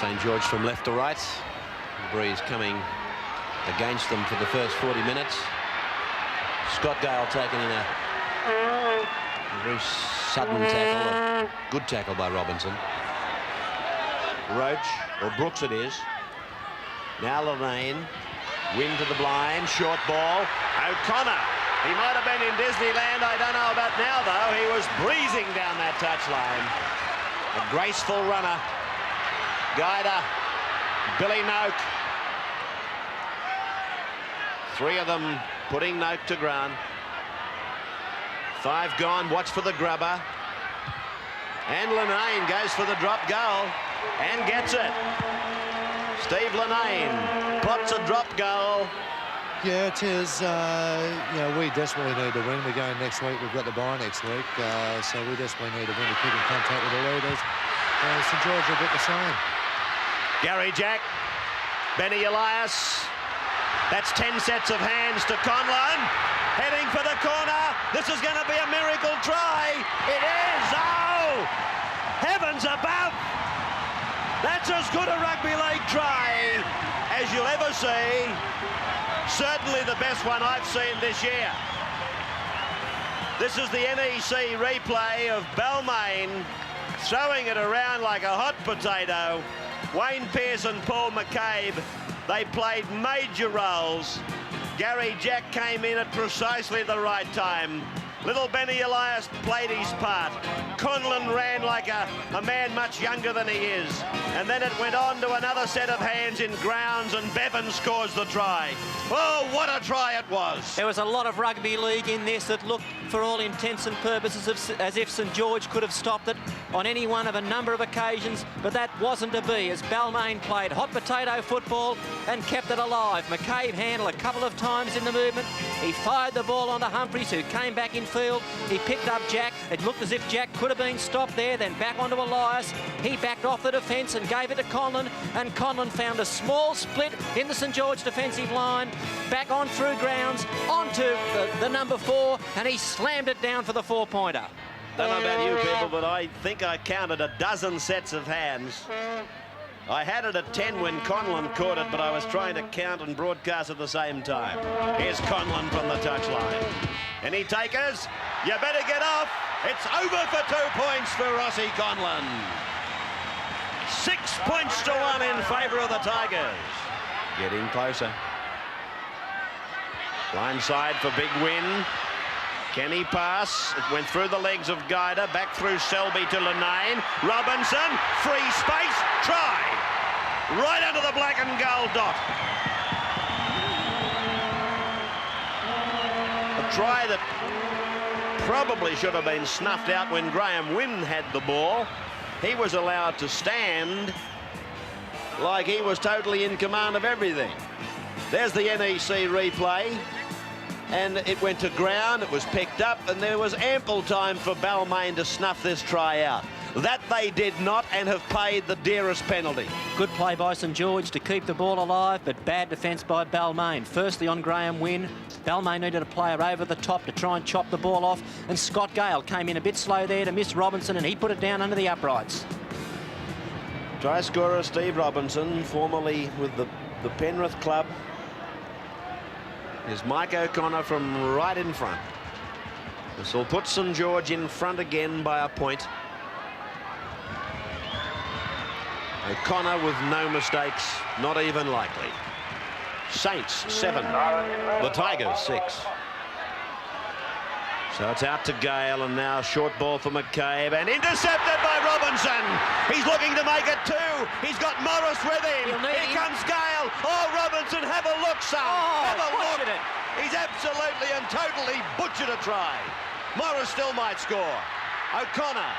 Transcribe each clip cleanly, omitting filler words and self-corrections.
St. George from left to right. The breeze coming against them for the first 40 minutes. Scott Gale taking in a very sudden tackle, a good tackle by Robinson. Roach, or Brooks it is. Now Lane, wing to the blind, short ball. O'Connor, he might have been in Disneyland, I don't know about now though. He was breezing down that touchline. A graceful runner. Guider, Billy Noak. Three of them putting Noak to ground. 5 gone, watch for the grubber. And Linane goes for the drop goal and gets it. Steve Linane plots a drop goal. Yeah, it is. We desperately need to win. We're going next week. We've got the bye next week, so we desperately need to win to keep in contact with the leaders. St. George will get the same. Gary Jack, Benny Elias. That's 10 sets of hands to Conlon. Heading for the corner. This is going to be a miracle try. It is. Oh! Heavens above. That's as good a rugby league try as you'll ever see. Certainly the best one I've seen this year. This is the NEC replay of Balmain throwing it around like a hot potato. Wayne Pearce and Paul McCabe, they played major roles. Gary Jack came in at precisely the right time. Little Benny Elias played his part. Conlon ran like a man much younger than he is. And then it went on to another set of hands in grounds, and Bevan scores the try. Oh, what a try it was. There was a lot of rugby league in this that looked, for all intents and purposes, as if St. George could have stopped it on any one of a number of occasions, but that wasn't to be, as Balmain played hot potato football and kept it alive. McCabe handled a couple of times in the movement. He fired the ball onto Humphries, who came back in field. He picked up Jack. It looked as if Jack could have been stopped there, then back onto Elias. He backed off the defence and gave it to Conlon, and Conlon found a small split in the St. George defensive line, back on through grounds, onto the number 4, and he slammed it down for the 4-pointer. Don't know about you people, but I think I counted a dozen sets of hands. I had it at 10 when Conlon caught it, but I was trying to count and broadcast at the same time. Here's Conlon from the touchline. Any takers? You better get off. It's over for 2 points for Rossi Conlon. 6 points to 1 in favour of the Tigers. Getting closer. Blindside for big win. Can he pass? It went through the legs of Guider, back through Selby to Linane. Robinson, free space, try. Right under the black and gold dot. A try that probably should have been snuffed out when Graham Wynn had the ball. He was allowed to stand like he was totally in command of everything. There's the NEC replay. And it went to ground, it was picked up, and there was ample time for Balmain to snuff this try out. That they did not, and have paid the dearest penalty. Good play by St. George to keep the ball alive, but bad defence by Balmain. Firstly on Graham Wynn. Balmain needed a player over the top to try and chop the ball off, and Scott Gale came in a bit slow there to miss Robinson, and he put it down under the uprights. Try scorer Steve Robinson, formerly with the Penrith club. Is Mike O'Connor from right in front. This will put St. George in front again by a point. O'Connor with no mistakes, not even likely. Saints 7, the Tigers 6. So it's out to Gale, and now short ball for McCabe, and intercepted by Robinson. He's looking to make it 2. He's got Morris with him. Here comes Gale. Oh, Robinson, have a look, son. Have a look. He's absolutely and totally butchered a try. Morris still might score. O'Connor.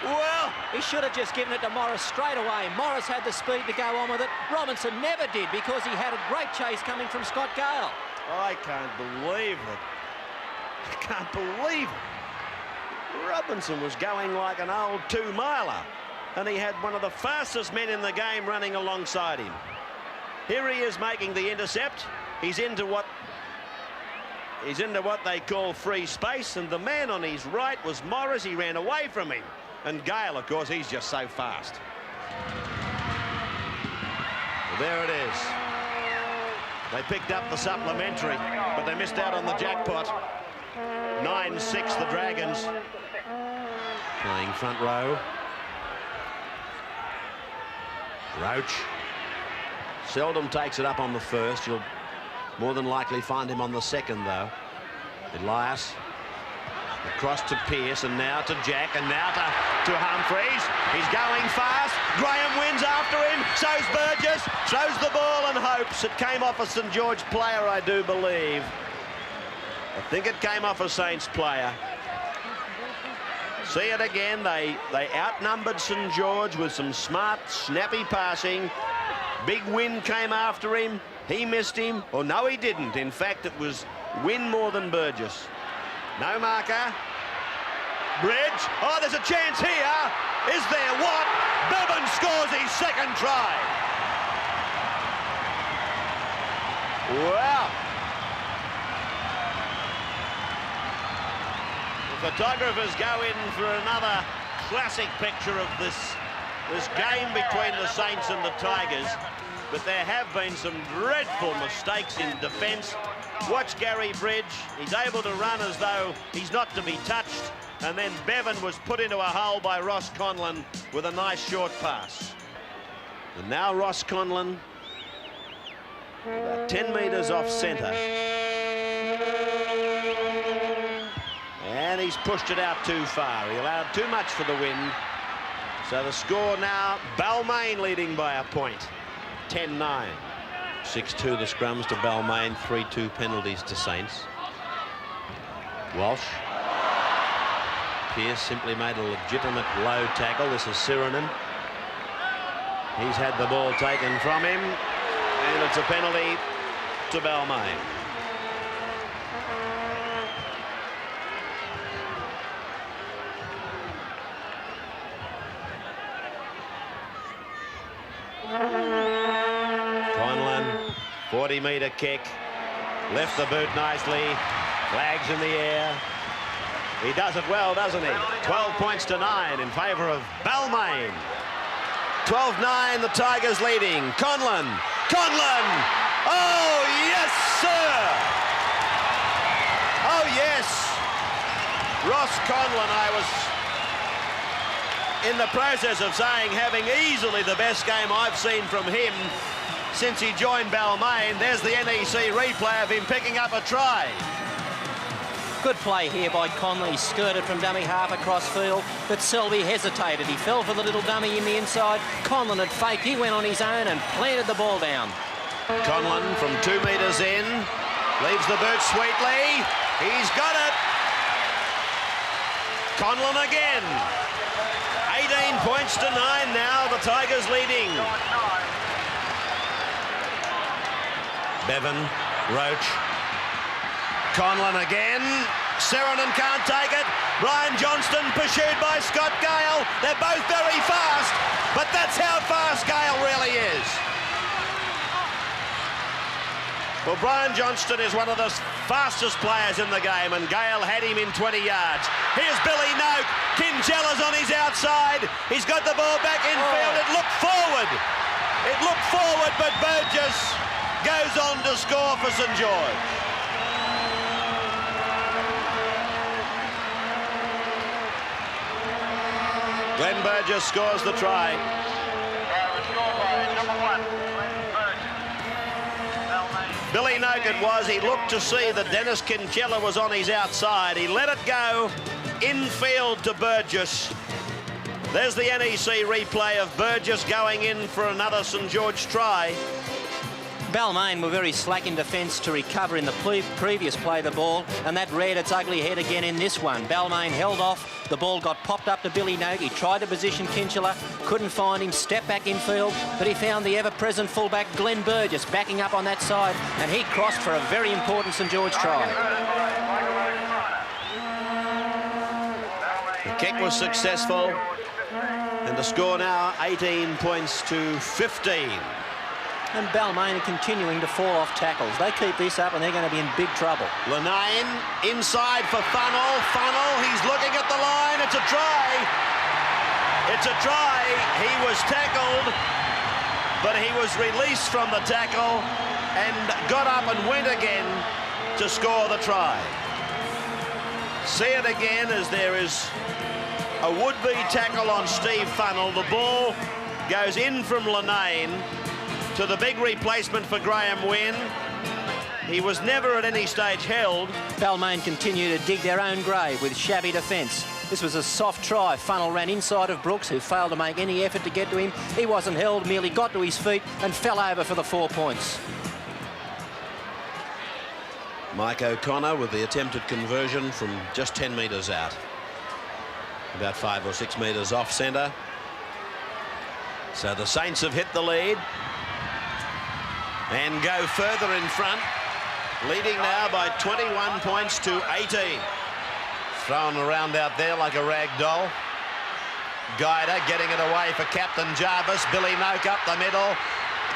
Well, he should have just given it to Morris straight away. Morris had the speed to go on with it. Robinson never did, because he had a great chase coming from Scott Gale. I can't believe it. I can't believe it. Robinson was going like an old 2-miler, and he had one of the fastest men in the game running alongside him. Here he is making the intercept. He's into what they call free space, and the man on his right was Morris. He ran away from him. And Gale, of course, he's just so fast. There it is. They picked up the supplementary, but they missed out on the jackpot. 9-6, the Dragons. Playing front row. Roach. Seldom takes it up on the first. You'll more than likely find him on the second, though. Elias. Across to Pearce, and now to Jack, and now to Humphreys. He's going fast. Graham wins after him. So's Burgess. Throws the ball and hopes. It came off a St George player, I do believe. I think it came off a Saints player. See it again. They outnumbered St George with some smart, snappy passing. Big Win came after him. He missed him. Or no, he didn't. In fact, it was Win more than Burgess. No marker. Bridge. Oh, there's a chance here. Is there what? Bevan scores his second try. Wow. The photographers go in for another classic picture of this game between the Saints and the Tigers. But there have been some dreadful mistakes in defence. Watch Gary Bridge. He's able to run as though he's not to be touched. And then Bevan was put into a hole by Ross Conlon with a nice short pass. And now Ross Conlon, about 10 metres off centre. And he's pushed it out too far. He allowed too much for the wind. So the score now, Balmain leading by a point. 10-9. 6-2 the scrums to Balmain, 3-2 penalties to Saints. Walsh. Pearce simply made a legitimate low tackle. This is Sirenen. He's had the ball taken from him, and it's a penalty to Balmain. Conlon, 40-metre kick, left the boot nicely, flags in the air. He does it well, doesn't he? 12 points to 9 in favour of Balmain. 12-9, the Tigers leading. Conlon. Conlon! Oh, yes, sir! Oh, yes! Ross Conlon, I was in the process of saying having easily the best game I've seen from him since he joined Balmain. There's the NEC replay of him picking up a try. Good play here by Conley. He skirted from dummy half across field, but Selby hesitated. He fell for the little dummy in the inside. Conlon had faked. He went on his own and planted the ball down. Conlon from 2 metres in, leaves the boot sweetly. He's got it. Conlon again. 18 points to 9 now. The Tigers leading. Bevan, Roach. Conlon again. Sirenen can't take it. Brian Johnston pursued by Scott Gale. They're both very fast, but that's how fast Gale really is. Well, Brian Johnston is one of the fastest players in the game, and Gale had him in 20 yards. Here's Billy Noak. Kingella's on his outside. He's got the ball back in field. It looked forward. It looked forward, but Burgess goes on to score for St George. Glenn Burgess scores the try. Billy Noak it was. He looked to see that Dennis Kincella was on his outside. He let it go infield to Burgess. There's the NEC replay of Burgess going in for another St George try. Balmain were very slack in defence to recover in the previous play the ball, and that reared its ugly head again in this one. Balmain held off. The ball got popped up to Billy Noak. He tried to position Kincella, couldn't find him, stepped back infield, but he found the ever-present fullback Glenn Burgess backing up on that side, and he crossed for a very important St George try. The kick was successful, and the score now 18 points to 15. And Balmain are continuing to fall off tackles. They keep this up and they're going to be in big trouble. Lenine inside for Funnell. Funnell, he's looking at the line. It's a try. It's a try. He was tackled. but he was released from the tackle and got up and went again to score the try. See it again as there is a would-be tackle on Steve Funnell. The ball goes in from Lenane to the big replacement for Graham Wynn. He was never at any stage held. Balmain continue to dig their own grave with shabby defence. This was a soft try. Funnell ran inside of Brooks, who failed to make any effort to get to him. He wasn't held, merely got to his feet and fell over for the 4 points. Mike O'Connor with the attempted conversion from just 10 metres out. About 5 or 6 metres off centre. So the Saints have hit the lead and go further in front, leading now by 21 points to 18. Thrown around out there like a rag doll. Guider getting it away for Captain Jarvis. Billy Noak up the middle.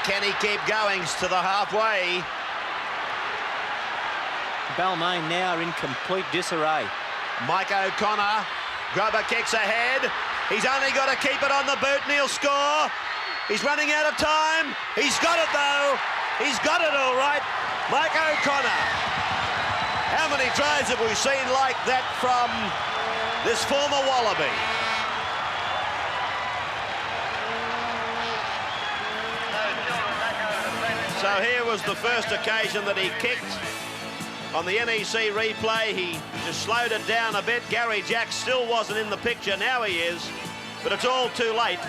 Can he keep going to the halfway? Balmain now in complete disarray. Mike O'Connor, grubber kicks ahead. He's only got to keep it on the boot and he'll score. He's running out of time. He's got it though. He's got it all right. Mike O'Connor. How many tries have we seen like that from this former Wallaby? So here was the first occasion that he kicked. On the NEC replay, he just slowed it down a bit. Gary Jack still wasn't in the picture. Now he is, but it's all too late.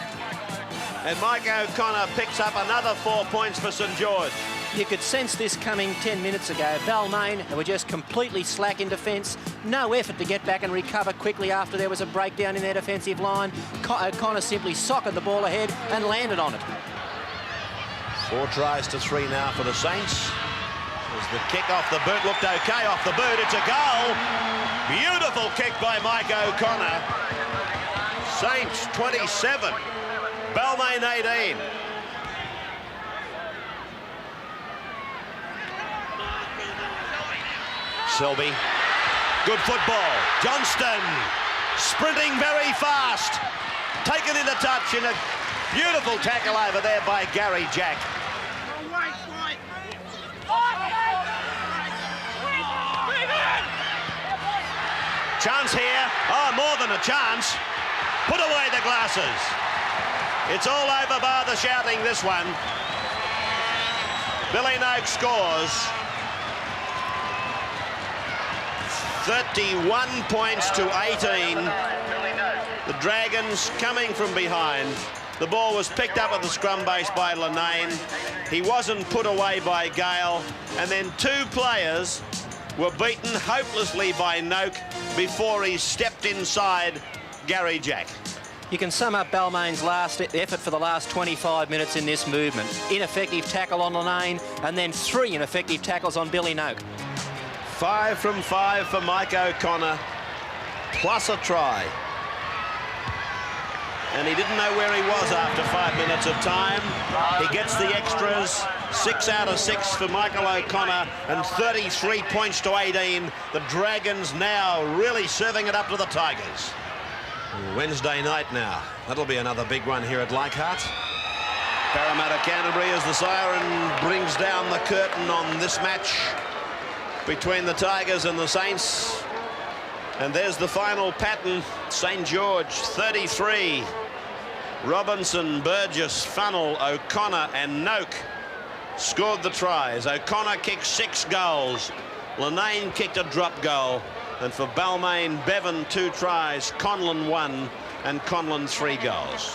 And Mike O'Connor picks up another 4 points for St George. You could sense this coming 10 minutes ago. Balmain were just completely slack in defence. No effort to get back and recover quickly after there was a breakdown in their defensive line. O'Connor simply socked the ball ahead and landed on it. 4 tries to 3 now for the Saints. As the kick off the boot looked okay off the boot. It's a goal. Beautiful kick by Mike O'Connor. Saints 27, Balmain 18. Selby, good football. Johnston sprinting very fast. Taken into touch in a beautiful tackle over there by Gary Jack. Chance here. Oh, more than a chance. Put away the glasses. It's all over bar the shouting, this one. Billy Noak scores. 31 points to 18. The Dragons coming from behind. The ball was picked up at the scrum base by Lenane. He wasn't put away by Gale. And then 2 players were beaten hopelessly by Noak before he stepped inside Gary Jack. You can sum up Balmain's last effort for the last 25 minutes in this movement. Ineffective tackle on Lenane and then 3 ineffective tackles on Billy Noak. 5 from 5 for Mike O'Connor, plus a try. And he didn't know where he was after 5 minutes of time. He gets the extras. 6 out of 6 for Michael O'Connor and 33 points to 18. The Dragons now really serving it up to the Tigers. Wednesday night now. That'll be another big one here at Leichhardt. Parramatta Canterbury as the siren brings down the curtain on this match between the Tigers and the Saints. And there's the final pattern. St George 33. Robinson, Burgess, Funnell, O'Connor and Noak scored the tries. O'Connor kicked 6 goals. Lenane kicked a drop goal. And for Balmain, Bevan 2 tries, Conlon 1 and Conlon 3 goals.